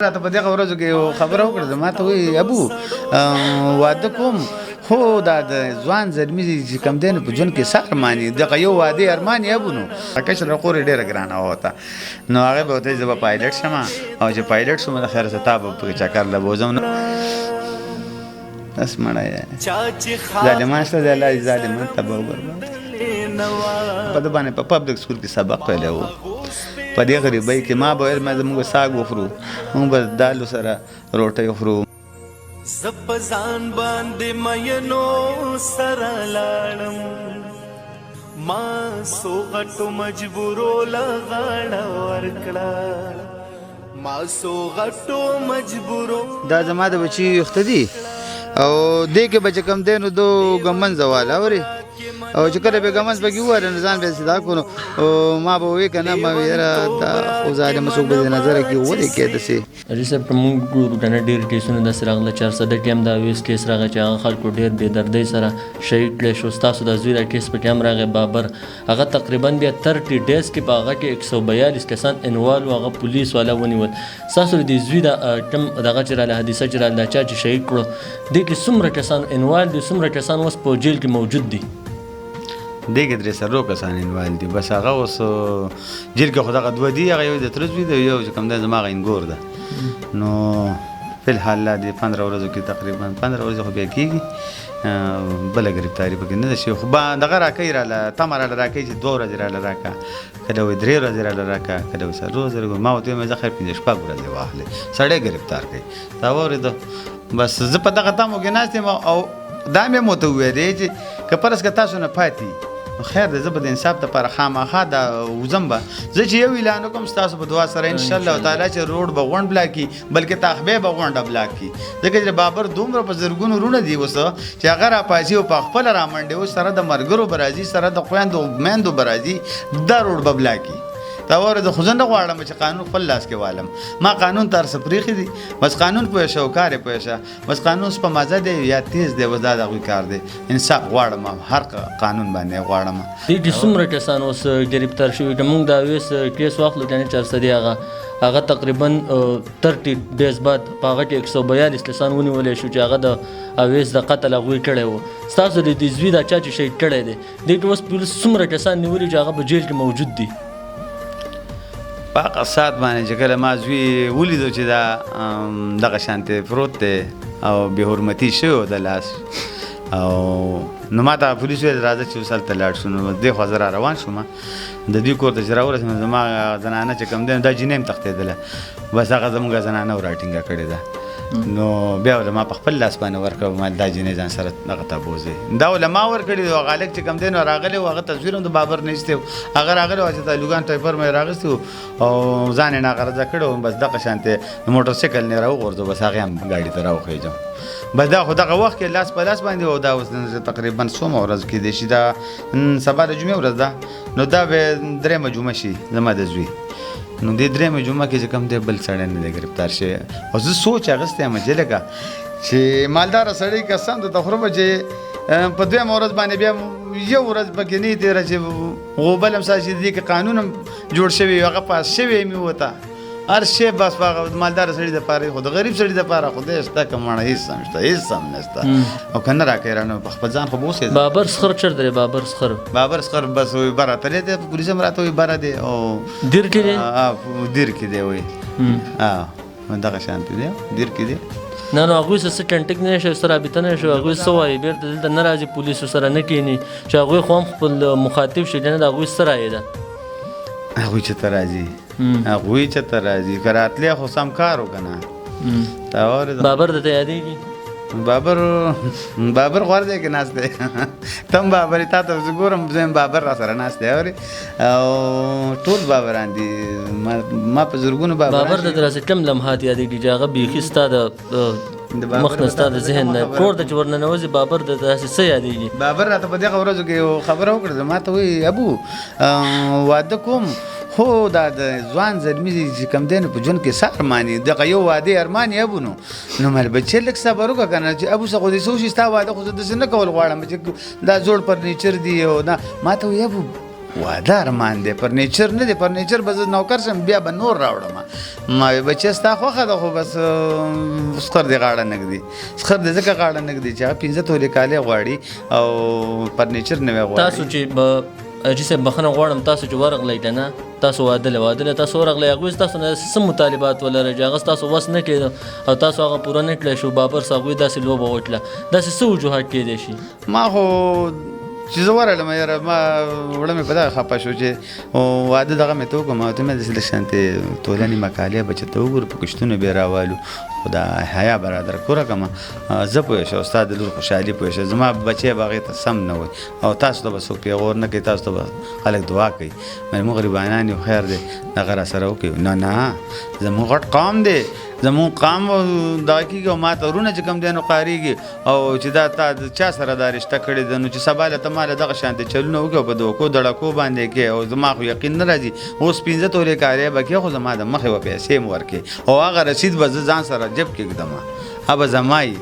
راته په دغه ورځو کې یو خبره وکړه ما ته وایي ابو واده کوم خو دا د ځوان زلمي چې کم دی نو په ژوند کې څه ارمان یې دغه یو واده ارمان یې ابو نو کشر خور یې ډېره ګرانه وته نو هغې به ورته زه به پایلټ شم او چې پایلټ شوم د خیر څه تا به پکې چکر له بوځم نو بس مړی ظالمان شته دی الله دې ظالمان تباه وبرباد په ده باندې په پبلک سکول کې سبق ویلی و په دې غریبۍ کې ما به ویل ما زموږ ساګ وخورو موږ به دالو سره روټۍ وخورو زه په ځان باندې مینو سره لاړم ما څو غټو مجبورو له غاړه ورکړه ما څو غټو مجبورو دا زما د بچي ویښته دي او دې کې به چې کوم دی نو دو ګمنځه واله اورې او چې کله به ګمنځ پکې ووایه نو ځان به صدا کړو نو ما به ووایي که نه ما یاره دا خو ظالمه څوک به د نظره کړي ولې کې داسې حاجي صاحب که موږ ګورو که نه ډېر کیسونه داسې راغله 400 کې هم دا ویس کیس راغی چې هغه خلکو ډېر بې دردۍ سره شهید کړی شو ستاسو د زوی را کیس پکې هم راغی بابر هغه تقریبا بیا 30 ډیز کې په هغه کې 142 کسان انوال و هغه پولیس والا ونیول ستاسو د زوی د کم دغه چې راله حادثه چې راله چا چې شهید کړو دې کې څومره کسان انوال دي څومره کسان اوس په جیل کې موجود دي دې کې 300 کسان انوال دي بس هغه اوس جیل کې خو دغه دوه دي هغه یو د تره زوی دی یو چې کوم دی زما هغه انګور ده نو فی الحال لا دې 15 ورځو کې تقریبا 15 ورځې خو بیا کېږي بله ګرفتاري پکې نه ده شوې خو دغه راکوي راله تمه راله راکوي چې 2 ورځې راله راکړه کله وایي 3 ورځې راله راکړه کله وایي 4 ورځې ما ورته ویم زه خیر 5 شپږ ورځې واخلې سړی ګرفتار کوي تا واورېده بس زه په دغه تمو کې ناست یم او دا مې ورته وویلې چې که فرض که تاسو نه پاتې خیر دی زه به د انصاف دپاره خامخا دا وځم به زه چې یو اعلان وکړم ستاسو په دعا سره انشاءالله تعالی چې روډ به غونډ بلاک کړي بلکې تاخبې به غونډه بلاک کړي ځکه چې بابر دومره په زرګونو وروڼه دي اوس چې هغه راپاڅي او په خپله رامنډي اوس سره د ملګرو به راځي سره د خویندو میندو به راځي دا روډ به بلاک کړي دا واورېده خو زه نه غواړم چې قانون خپل لاس کې والم ما قانون ته هر څه پرېښي دي بس قانون پوه شه او کار یې پوه شه بس قانون په مزه دی یا تیز دی بس دا د هغوی کار دی انصاف غواړم هر قانون باندې غواړم دې کې څومره کسان اوس ګرفتار شوي که موږ د اویس کیس واخلو یعنې 400 هغه تقریبا 30 ډیز بعد په هغه کې 142 کسان ونیولی شو چې هغه د اویس د قتل هغوی کړی و ستاسو د دې زوی دا چا چې شهید کړی دی دې کې اوس پولیس څومره کسان نیولي چې هغه په جیل کې موجود دي په هغه ساعت باندې چې کله ما زوی ولیدو چې دا دغه شانتې پروت دی او بې حرمتي شوی و د لاس او نو ما ته پولیس ویل راځه چې اوس هلته لاړ شو نو دې خوا زه را روان شوم د دوی کور ته چې راورسېدم زما زنانه چې کوم دی دا جینۍ هم تښتېدله بس هغه زموږ زنانه ور راټینګه کړې ده نو بیا ول ما په خپل لاس باندې ورکړه ما دا جینۍ ځان سره دغه ته بوځئ دا ول ما ورکړي او هغه هلک چې کوم دی نو راغلی و هغه تصویر هم د بابر نه ایستی و هغه راغلی و چې طالبان ټایپر مې راغستی و او ځان یې ناغرضه کړی و بس دغه شانتې د موټر سایکل نه راوغورځو بس هغې هم ګاډي ته راوخېجم بس دا خو دغه وخت کې لاس په لاس باندې او دا اوس تقریبا څومره ورځ کېدی شي دا سبا د جمعې ورځ ده نو دا به 3مه جمعه شي زما د زوی نو دې 3مه جمعه کې چې کوم دی بل سړی نه دی ګرفتار شوی او زه سوچ اخیستی یم چې لکه چې مالداره سړی قسم درته خورم چې په 2مه ورځ باندې بیا یو ورځ پکې نه تېره چې غوبل هم ساه چې دې کې قانون هم جوړ شوی هغه پاس شوی مې وته هر شی بس هغه مالدار سړي دپاره خو د غریب سړي دپاره خدای شته که مړه هېڅ هم شته هېڅ هم نشته او که نه راکوي رانه په خپل ځان خو به اوسېږي بابر سخر چېرته دی بابر سخر بس وایي بره تللی دی پولیس هم راته وایي بره دی او دیر کې دی دیر کې دی وایي دغه شانتې دی دیر کې دی نه نو هغوی سره څه کنټیکټ نه شوی څه رابطه نه شوی هغوی څه وایي بېرته دلته نه راځي پولیسو سره نه کښېني چې هغوی خو هم خپل مخاطب شي نه د هغوی څه رایې ده هغوی چې ته راځي هغوی چې ته راځي که راتلی خو سم کار وکړه تا واورېده بابر درته یادېږي بابر غوره دی که ناست دی ته هم بابر تا ته زه ګورم زه یم بابر را سره ناست دی اورې او ټول بابران دي ما په زرګونو بابر د دراسې کم لمحات یادېږي چې هغه بیخي ستا د مخ نه ستا د ذهن نه کور ته چې ورننوځي بابر د داسې څه یادېږي بابر راته په دغه ورځو کې یو خبره وکړه ما ته وایي ابو واده کوم خو دا د ځوان زلمي چې کوم دی نو په ژوند کې څه ارمان یې دغه یو واده ارمان یې ابو نو مال بچې لږ صبر وکړه که نه چې ابو څه خو دې څه وشي ستا واده خو زه داسې نه کول غواړم چې دا زوړ فرنیچر دي او دا ما ته وایي ابو واده ارمان دی فرنیچر نه دی فرنیچر به زه نوکر شم بیا به نور راوړم ما وی بچی ستا خوښه ده خو بس سخر دې غاړه نږدي سخر دې ځکه غاړه نږدي چې هغه 15 تولې کالۍ غواړي او فرنیچر نوی غواړي تاسو چې حاجي صاحب بخښنه غواړم تاسو چې ورغلی که نه تاسو واده تاسو ورغلی هغوی تاسو نه څه مطالبات ولرئ چې هغه ستاسو وس نه کېده او تاسو هغه پوره نه کړی شو بابر صاحب هغوی داسې لوبه وکړه داسې څه وجوهات کېدی شي ما خو چې زه ورغلم یاره ما وړه مې په دغه خفه شو چې واده دغه مې ته وکړم او ته مې داسې لږ شانتې ټولنې مقالې به چې ته وګورو په کشتونو بې راوالو خو دا حیا برادر کوره کړمه زه پوه شه ستا د لور خوشحالي پوه شه زما بچی به هغې ته سم نه وي او تاسو ته به څوک پیغور نه کوي تاسو ته به خلک دعا کوي مېرمو غریبانان یو خیر دی دغه راسره وکړي نه زموږ غټ قام دی زموږ قام دغه کېږي او ما ته ورونه چې کوم دی نو قارېږي او چې دا تا چا سره دا رشته کړې ده نو چې سبا له ته ما له دغه شانتې چلونه وکړي او په دوکو دړکو باندې کې او زما خو یقین نه راځي اوس 15 تولې کالۍ به کې خو زما د مخې به پیسې م ورکړې او هغه رسید به زه ځان سره جب کې ږدم هغه به زما یي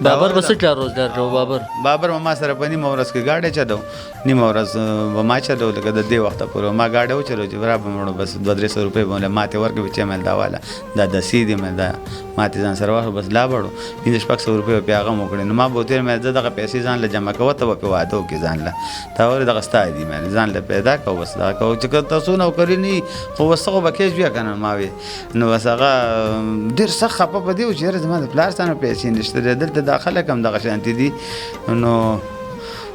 بابر به څه کار روزګار کوو بابر به ما سره په نیمه ورځ کې ګاډی چلو نیمه ورځ به ما چلو لکه د دې وخته پورې ما ګاډی وچلو چې را به مړو بس 200-300 روپۍ به ما ته ورکړي چې مې دا واله دا دسي دی مې دا ما ته ځان سره واخلو بس لا بړو 500-600 روپۍ په هغه مو کړې نو ما به ورته مې زه دغه پیسې ځان له جمع کوه ته به په واده وکړې ځان له تا ولې دغه ستا دي مې ځان له پیدا کوه بس دا کوه چې که تاسو نوکري نه خو بس خو به کېږ بیا که نه ما وې نو بس هغه ډېر سخت خفه په دې و چې یاره زما د پلار ستا نه پیسې نشته دی دلته دا خلک هم دغه شانتې دي نو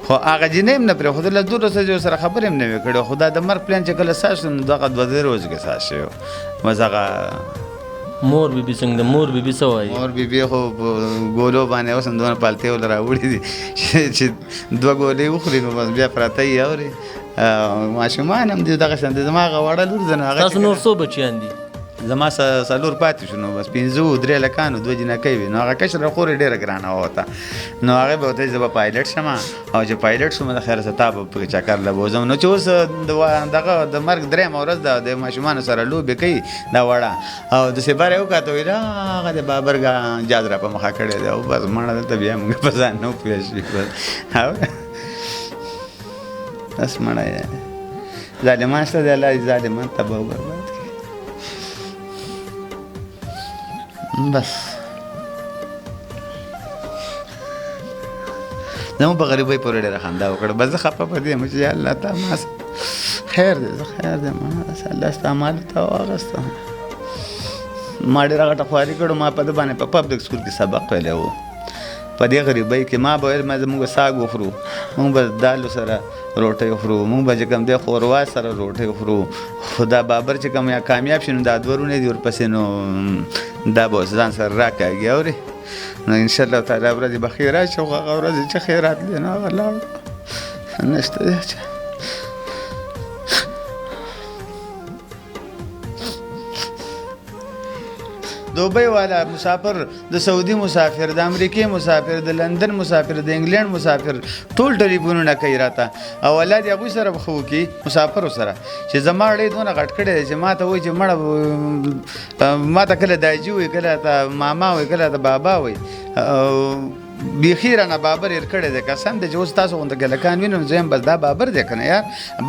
خو هغه جینۍ هم نه پرېښودله 2 ورځې سره خبرې هم نه وې کړې خو دا د مرګ پلان چې کله ساس شو نو دغه 2 ورځې کې ساس شوی بس هغه مور بیبي څنګه مور بیبي څه وایي مور بیبي خو ګولو باندې اوس هم دونه پالتې ول راوړي دي چې 2 ګولې وخوري نو بس بیا پراته یې اوري ماشومان هم دي دغه شان دي زما هغه وړه لور ده نو هغه تاسو نور څو بچیان دي زما څلور پاتې شو نو بس 15 لکانو 2 جنکۍ وي نو هغه کشره خورې ډېره ګرانه وته نو هغې به ورته چې زه به پایلټ شم او چې پایلټ شوم د خیر څه تا به پکې چکر له بوځم نو چې اوس دغه د مرګ 3مه ورځ ده د ماشومانو سره لوبې کوي دا وړه او داسې بار یې وکاته ویل هغه د بابر جاز را په مخه کړی دی او بس مړه دلته بیا موږ په ځان نه پوه شي بس مړه یې ظالمان شته دی الله دې ظالمان تباه او برباد بس زموږ په غریبۍ پورې ډېره خندا وکړه بس زه خفه په دې یم چې یا الله تا ما خیر دی زه خیر دی ما الله ستا مال ته واغسته ما ډېره غټه خواري کړو ما په ده باندې په پبلک سکول کې سبق ویلی و په دې غریبۍ کې ما به ویل ما زموږ ساګ وخورو موږ به دالو سره روټۍ خورو موږ به چې کوم دی ښوروا سره روټۍ خورو خو دا بابر چې کوم یا کامیاب شي نو دا 2 ورونه دي ورپسې نو دا به اوس ځان سره راکاږي اورې نو انشاءالله تعالی ورځې به خیر راشي خو هغه ورځې چې خیر راتلې نو هغه لاړو نشته دی چې دوبۍ والا مسافر د سعودي مسافر د امریکې مسافر د لندن مسافر د انګلند مسافر ټول ټلیفونونه کوي راته او اولاد یې هغوی سره به ښه وکړي مسافرو سره چې زما اړې دونه غټ کړی دی چې ما ته وایي چې مړه ما ته کله داجي وایي کله ته ماما وایي کله ته بابا وایي بیخي رانه بابر هېر کړی دی قسم دی چې اوس تاسو غونته ګلکان وینم زه یم بس دا بابر دی که نه یار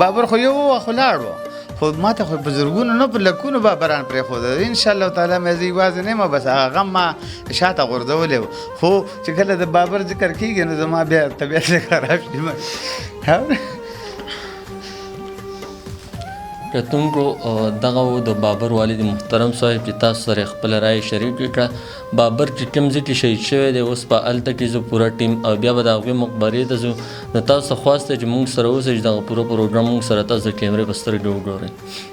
بابر خو یو وخت ولاړ و خو ما ته خو په زرګونو نه په لکونو بابران پرېښوده انشاءالله تعالی مې زه یوازې نه یم بس هغه غم ما شاته غورځولی و خو چې کله د بابر ذکر کېږي نو زما بیا طبیعت خراب شي کتونکو دغه و د بابر والد محترم صاحب چې تاسو سره خپل رای شریک کړه بابر چې کوم ځای کې شهید شوی دی اوس په هلته کې زه پوره ټیم او بیا به د هغوی مقبرې ته ځو نو تاسو خواست دی چې موږ سره اوسئ چې دغه پوره پروګرام موږ سره تاسو د کیمرې په سترګې وګورئ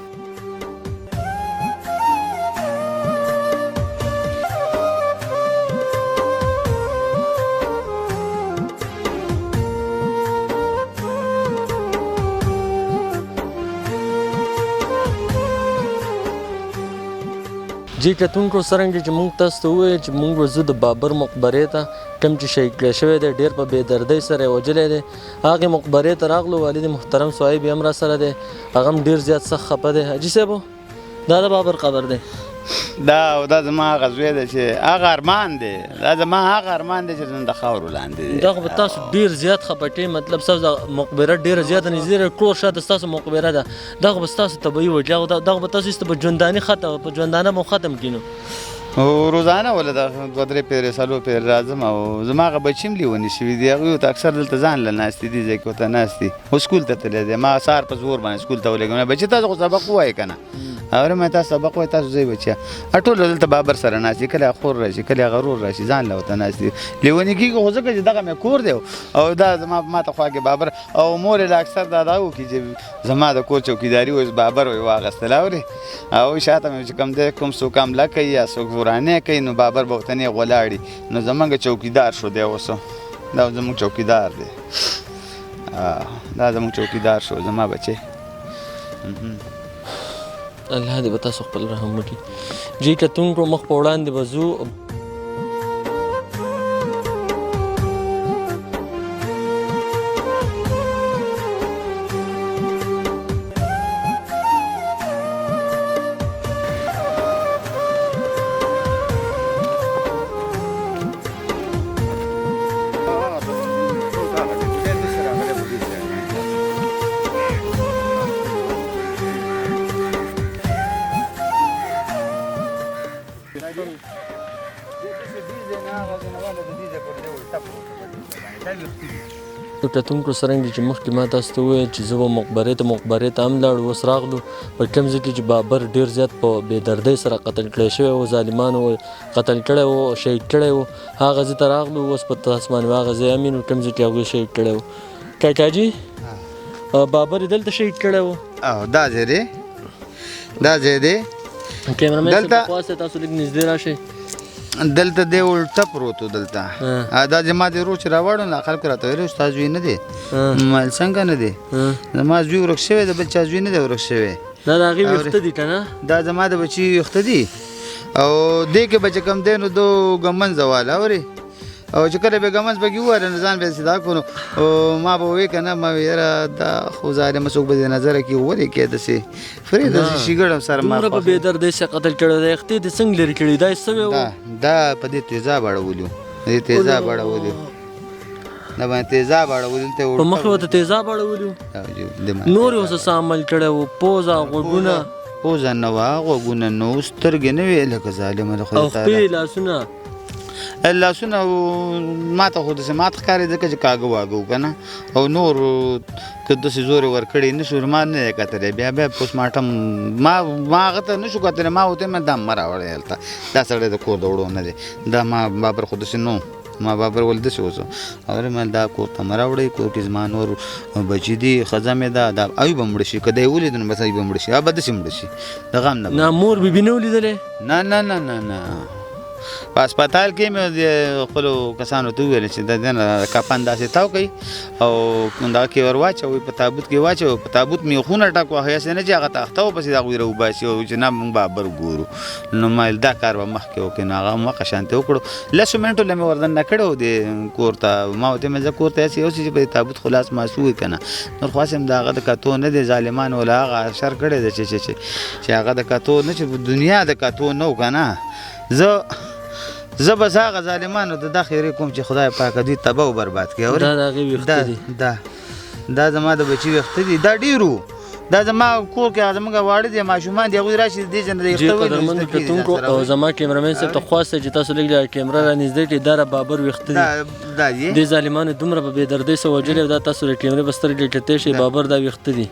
جی کتونکو څرنګه چې موږ تاسو ته وویل چې موږ ورځو د بابر مقبرې ته کوم چې شهید کړی شوی دی ډېر په بېدردۍ سره یې وژلی دی هغې مقبرې ته راغلو والد محترم صاحب یې هم راسره دی هغه هم ډېر زیات سخت خفه دی حاجي صاحب دا د بابر قبر دی دا زما هغه زوی دی چې هغه ارمان دی دا زما هغه ارمان دی چې نن د خاورو لاندې دی دا خو به تاسو ډېر زیات خپټې مطلب ستاسو مقبره ډېره زیاته نږدې کور شاته ستاسو مقبره ده دا خو به ستاسو طبیعي وجه دا خو به تاسو ایسته په ژونداني په ژوندانه به ختم کینو او روزانه ولا د 2-3 پیرې سالو پیر راځم او زما هغه بچیم لیونی شوي دي هغوی ته اکثر دلته ځان له ناستې دي ځای کې ورته ناست دي او سکول ته تللی دی ما سهار په زور باندې سکول ته ولېږم بچي تاسو خو سبق ووایئ که نه اورې ما تاسو سبق وایئ تاسو ځئ بچیا ټول دلته بابر سره ناست دي کله خور راشي کله غرور راشي ځان له ورته ناست دي لیوني کېږي خو ځکه چې دغه مې کور دی او دا زما ما ته خواږې بابر او مور یې له اکثر دا وکړي چې زما د کور چوکیداري اوس بابر وایي واخیستله اورې او شاته مې چې کوم دی کوم څوک حمله کوي یا څوک ورانې کوي نو بابر به ورته نیغ ولاړي نو زمونږ چوکیدار شو دی اوس دا زمونږ چوکیدار دی دا زمونږ چوکیدار شو زما بچی الله دې به تاسو خپل رحم وکړي جی کتونکو مخ په وړاندې به ځو کتونکو څرنګه چې مخکې ما تاسو ته وویل چې زه به مقبرې ته هم لاړو اوس راغلو په کوم ځای کې چې بابر ډېر زیات په بېدردۍ سره قتل کړی شوی و ظالمانو قتل کړی و شهید کړی و هغه ځای ته راغلو اوس په تاسو باندې هغه ځای امین و کوم ځای کې هغوی شهید کړی و کاکاجي بابر یې دلته شهید کړی و او دا ځای دی دا ځای دی کیمرمین صاحب پخوا سه تاسو لږ نږدې راشئ دلته دی الټه پروت و دلته دا زما د ورور چې راوړو نو خلکو راته ویل ستا زوی نه دی مال څنګه نه دی زما زوی ورک شوی د بل چا زوی نه دی ورک شوی دا د هغې ویښته دي که نه دا زما د بچي ویښته دي او دې کې به چې کوم دی نو دو ګمنځه واله اورې او چې کله به ګمنځ پکې ووایه نو ځان به یې صدا کړو او ما به ووایي که نه ما وی یاره دا خو ظالمه څوک به دې نظره کړي ولې کې داسې پرېږده چې شګړم سره ما دومره په بېدردۍ سره قتل کړی دی یختې دې څنګه لرې کړي دا یې څه و دا په دې تیزاب اړولي دې تیزاب اړولي دا باندې تیزاب اړولي دلته په مخې ورته تیزاب اړولي نور یې اوس څه عمل کړی و پوزه غوږونه پوزه نه وه غوږونه نه و سترګې نه وې لکه ظالمه د خدای تعالی او پښې لاسونه لاسونه ما ته خو داسې مات ښکاري ځکه چې کاږه واږه و که نه او نور که داسې زور یې ورکړی نه شو ما نه دی کتلی بیا پوسټ مارټم ما هغه ته نه شو کتلی ما ورته وایم دا مه راوړی هلته دا سړی د کور د وړو نه دی دا ما بابر خو داسې نه ما بابر ولې داسې اوسو او مې دا کور ته مه راوړئ کور کې زما نور بچي دي ښځه مې ده دا اوی به مړه شي که دی ولیدو نو بس اوی به مړه شي هغه به داسې مړه شي د غم نه مور بیبي نه ولیدلی نه په هسپتال کې مې د خپلو کسانو ته وویل چې د دې نه کفن داسې تاو کوي او دغه کې ور واچوئ په تابوت کې واچوئ په تابوت مې خونه ډک وه هسې نه چې هغه تخته و پسې د هغوی راوباسي او چې نه موږ بابر ګورو نو ما ویل دا کار به مخکې وکړي نو هغه هم هغه شانتې وکړو 10 منټو له مې وردننه کړی و د کور ته ما ورته ویل زه کور ته هسې اوسې چې په دې تابوت خلاص ماسو وي که نه نور خو هسې هم د هغه د کتو نه دی ظالمانو ولا هغه شر کړی دی چې هغه د کتو نه چې په دنیا د کتو نه و که نه زه بس هغه ظالمانو ته دا خیرې کوم چې خدای پاک دوی تباه و برباد کړي دا د هغې ویښته دي دا زما د بچي ویښته دي دا ډېرو دا زما کور کې زموږ واړه دي ماشومان دي هغوی راشي دې ځای نه د ویښته قدرمنو کتونکو او زما کیمرمین صاحب ته خواسته چې تاسو لږ کیمره را نږدې کړئ دا بابر ویښته دي دې ظالمانو دومره په بېدردۍ سره وژلي او دا تاسو د کیمرې په سترګې کتلی شئ بابر دا ویښته دي